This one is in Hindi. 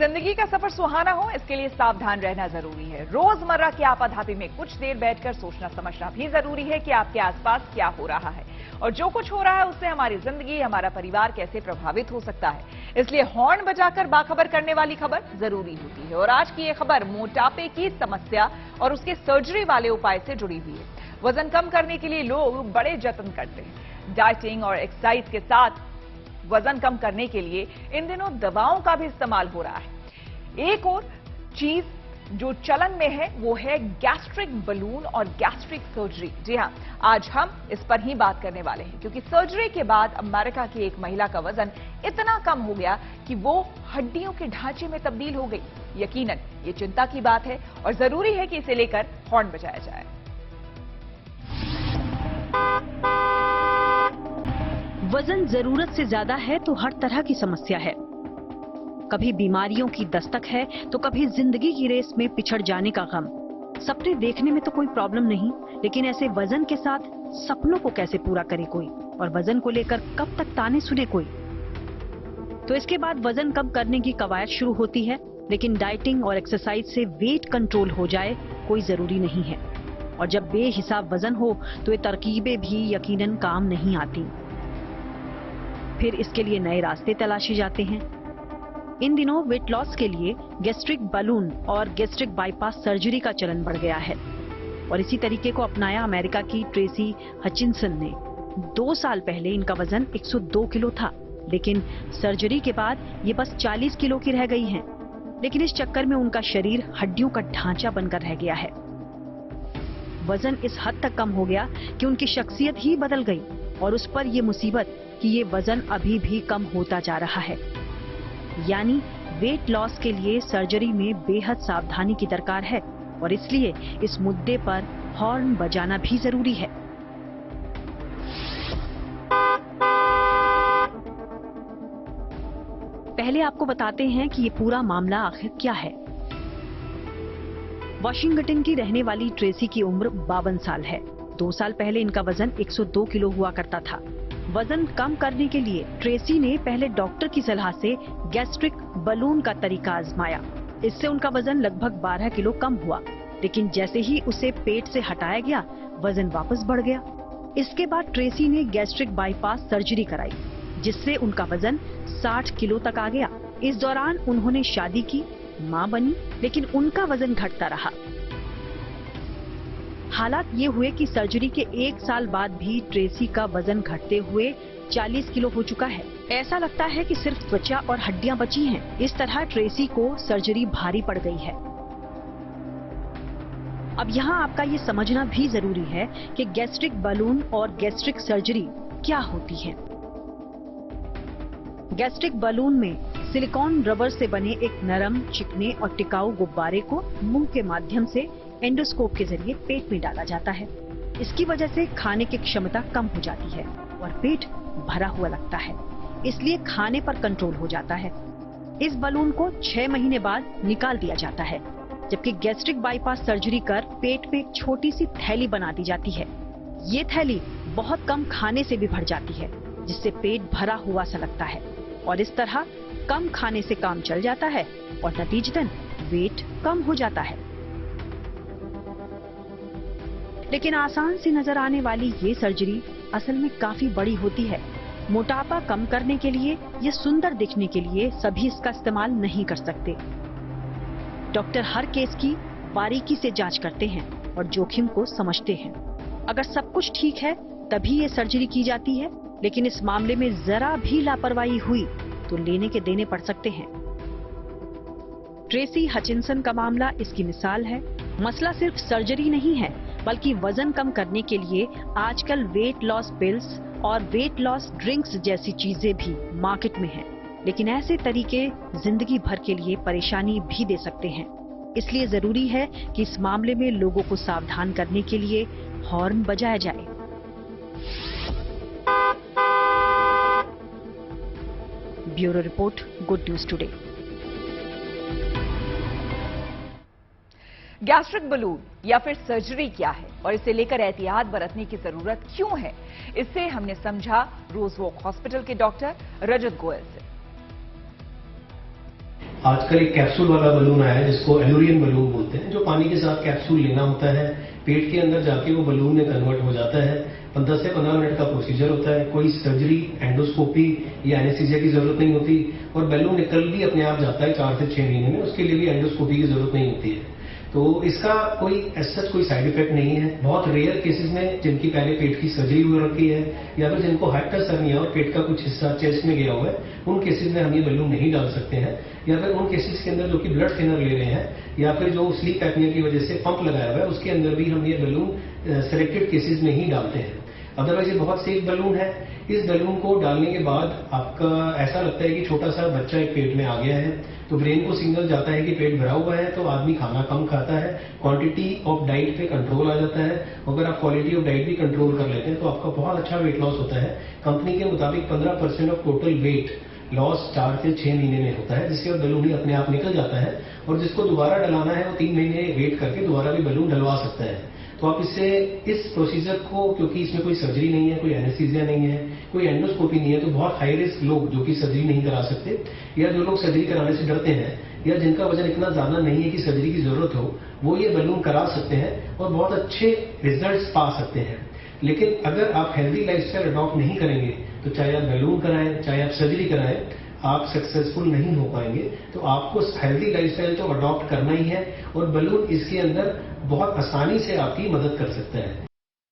जिंदगी का सफर सुहाना हो, इसके लिए सावधान रहना जरूरी है। रोजमर्रा की आपाधापी में कुछ देर बैठकर सोचना समझना भी जरूरी है कि आपके आसपास क्या हो रहा है और जो कुछ हो रहा है उससे हमारी जिंदगी, हमारा परिवार कैसे प्रभावित हो सकता है। इसलिए हॉर्न बजाकर बाखबर करने वाली खबर जरूरी होती है। और आज की ये खबर मोटापे की समस्या और उसके सर्जरी वाले उपाय से जुड़ी हुई है। वजन कम करने के लिए लोग बड़े जतन करते हैं। डाइटिंग और एक्सरसाइज के साथ वजन कम करने के लिए इन दिनों दवाओं का भी इस्तेमाल हो रहा है। एक और चीज जो चलन में है वो है गैस्ट्रिक बलून और गैस्ट्रिक सर्जरी। जी हां, आज हम इस पर ही बात करने वाले हैं क्योंकि सर्जरी के बाद अमेरिका की एक महिला का वजन इतना कम हो गया कि वो हड्डियों के ढांचे में तब्दील हो गई। यकीनन ये चिंता की बात है और जरूरी है कि इसे लेकर हॉर्न बजाया जाए। वजन जरूरत से ज्यादा है तो हर तरह की समस्या है। कभी बीमारियों की दस्तक है तो कभी जिंदगी की रेस में पिछड़ जाने का गम। सपने देखने में तो कोई प्रॉब्लम नहीं, लेकिन ऐसे वजन के साथ सपनों को कैसे पूरा करे कोई, और वजन को लेकर कब तक ताने सुने कोई। तो इसके बाद वजन कम करने की कवायद शुरू होती है, लेकिन डाइटिंग और एक्सरसाइज से वेट कंट्रोल हो जाए कोई जरूरी नहीं है। और जब बेहिसाब वजन हो तो ये तरकीबें भी यकीनन काम नहीं आती। फिर इसके लिए नए रास्ते तलाशे जाते हैं। इन दिनों वेट लॉस के लिए गैस्ट्रिक बलून और गैस्ट्रिक बाईपास सर्जरी का चलन बढ़ गया है और इसी तरीके को अपनाया अमेरिका की ट्रेसी हचिनसन ने। 2 साल पहले इनका वजन 102 किलो था, लेकिन सर्जरी के बाद ये बस 40 किलो की रह गई हैं। लेकिन इस चक्कर में उनका शरीर हड्डियों का ढांचा बनकर रह गया है। वजन इस हद तक कम हो गया कि उनकी शख्सियत ही बदल गई और उस पर ये मुसीबत कि ये वजन अभी भी कम होता जा रहा है। यानी वेट लॉस के लिए सर्जरी में बेहद सावधानी की दरकार है और इसलिए इस मुद्दे पर हॉर्न बजाना भी जरूरी है। पहले आपको बताते हैं कि ये पूरा मामला आखिर क्या है। वाशिंगटन की रहने वाली ट्रेसी की उम्र 52 साल है। 2 साल पहले इनका वजन 102 किलो हुआ करता था। वजन कम करने के लिए ट्रेसी ने पहले डॉक्टर की सलाह से गैस्ट्रिक बलून का तरीका आजमाया। इससे उनका वजन लगभग 12 किलो कम हुआ, लेकिन जैसे ही उसे पेट से हटाया गया वजन वापस बढ़ गया। इसके बाद ट्रेसी ने गैस्ट्रिक बाईपास सर्जरी कराई, जिससे उनका वजन 60 किलो तक आ गया। इस दौरान उन्होंने शादी की, मां बनी, लेकिन उनका वजन घटता रहा। हालात ये हुए कि सर्जरी के 1 साल बाद भी ट्रेसी का वजन घटते हुए 40 किलो हो चुका है। ऐसा लगता है कि सिर्फ त्वचा और हड्डियां बची हैं। इस तरह ट्रेसी को सर्जरी भारी पड़ गई है। अब यहाँ आपका ये समझना भी जरूरी है कि गैस्ट्रिक बलून और गैस्ट्रिक सर्जरी क्या होती है। गैस्ट्रिक बलून में सिलिकॉन रबर से बने एक नरम, चिकने और टिकाऊ गुब्बारे को मुंह के माध्यम से एंडोस्कोप के जरिए पेट में डाला जाता है। इसकी वजह से खाने की क्षमता कम हो जाती है और पेट भरा हुआ लगता है, इसलिए खाने पर कंट्रोल हो जाता है। इस बलून को 6 महीने बाद निकाल दिया जाता है, जबकि गैस्ट्रिक बाईपास सर्जरी कर पेट में एक छोटी सी थैली बना दी जाती है। ये थैली बहुत कम खाने से भी भर जाती है, जिससे पेट भरा हुआ सा लगता है और इस तरह कम खाने से काम चल जाता है और नतीजतन वेट कम हो जाता है। लेकिन आसान सी नजर आने वाली ये सर्जरी असल में काफी बड़ी होती है। मोटापा कम करने के लिए या सुंदर दिखने के लिए सभी इसका इस्तेमाल नहीं कर सकते। डॉक्टर हर केस की बारीकी से जांच करते हैं और जोखिम को समझते हैं। अगर सब कुछ ठीक है तभी ये सर्जरी की जाती है, लेकिन इस मामले में जरा भी लापरवाही हुई तो लेने के देने पड़ सकते हैं। ट्रेसी हचिनसन का मामला इसकी मिसाल है। मसला सिर्फ सर्जरी नहीं है, बल्कि वजन कम करने के लिए आजकल वेट लॉस पिल्स और वेट लॉस ड्रिंक्स जैसी चीजें भी मार्केट में हैं। लेकिन ऐसे तरीके जिंदगी भर के लिए परेशानी भी दे सकते हैं। इसलिए जरूरी है कि इस मामले में लोगों को सावधान करने के लिए हॉर्न बजाया जाए। Bureau report, good news today. Gastric balloon या फिर सर्जरी क्या है और इसे लेकर एहतियात बरतने की जरूरत क्यों है, इससे हमने समझा रोजवॉक हॉस्पिटल के डॉक्टर रजत गोयल से। आजकल एक कैप्सूल वाला बलून आया है जिसको एलुरियन बलून बोलते हैं, जो पानी के साथ कैप्सूल लेना होता है, पेट के अंदर जाके वो बलून में कन्वर्ट हो जाता है। 10 से 15 मिनट का प्रोसीजर होता है, कोई सर्जरी, एंडोस्कोपी या एनेस्थीसिया की जरूरत नहीं होती और बलून निकल भी अपने आप जाता है 4 से 6 महीने में, उसके लिए भी एंडोस्कोपी की जरूरत नहीं होती है। तो इसका कोई सच कोई साइड इफेक्ट नहीं है। बहुत रेयर केसेस में जिनकी पहले पेट की सर्जरी हो रखी है या फिर जिनको हाइपटस हर्निया और पेट का कुछ हिस्सा चेस्ट में गया हुआ है, उन केसेस में हम ये बलून नहीं डाल सकते हैं। या फिर उन केसेस के अंदर जो कि ब्लड थिनर ले रहे हैं या फिर जो स्लीप एपनिया की वजह से पंप लगाया हुआ है, उसके अंदर भी हम ये बलून सिलेक्टेड केसेस में ही डालते हैं। अदरवाइज ये बहुत सेफ बलून है। इस बलून को डालने के बाद आपका ऐसा लगता है कि छोटा सा बच्चा एक पेट में आ गया है, तो ब्रेन को सिग्नल जाता है कि पेट भरा हुआ है, तो आदमी खाना कम खाता है, क्वांटिटी ऑफ डाइट पे कंट्रोल आ जाता है। अगर आप क्वालिटी ऑफ डाइट भी कंट्रोल कर लेते हैं तो आपका बहुत अच्छा वेट लॉस होता है। कंपनी के मुताबिक 15% ऑफ टोटल वेट लॉस 4 से 6 महीने में होता है, जिसके बाद बलून ही अपने आप निकल जाता है और जिसको दोबारा डलाना है वो 3 महीने वेट करके दोबारा भी बलून डलवा सकता है। तो आप इससे इस प्रोसीजर को, क्योंकि इसमें कोई सर्जरी नहीं है, कोई एनेस्थीसिया नहीं है, कोई एंडोस्कोपी नहीं है, तो बहुत हाई रिस्क लोग जो कि सर्जरी नहीं करा सकते या जो लोग सर्जरी कराने से डरते हैं या जिनका वजन इतना ज्यादा नहीं है कि सर्जरी की जरूरत हो, वो ये बलून करा सकते हैं और बहुत अच्छे रिजल्ट्स पा सकते हैं। लेकिन अगर आप हेल्दी लाइफस्टाइल अडॉप्ट नहीं करेंगे तो चाहे आप बलून कराएं, चाहे आप सर्जरी कराएं, आप सक्सेसफुल नहीं हो पाएंगे। तो आपको हेल्दी लाइफस्टाइल तो अडॉप्ट करना ही है और बलून इसके अंदर बहुत आसानी से आपकी मदद कर सकता है।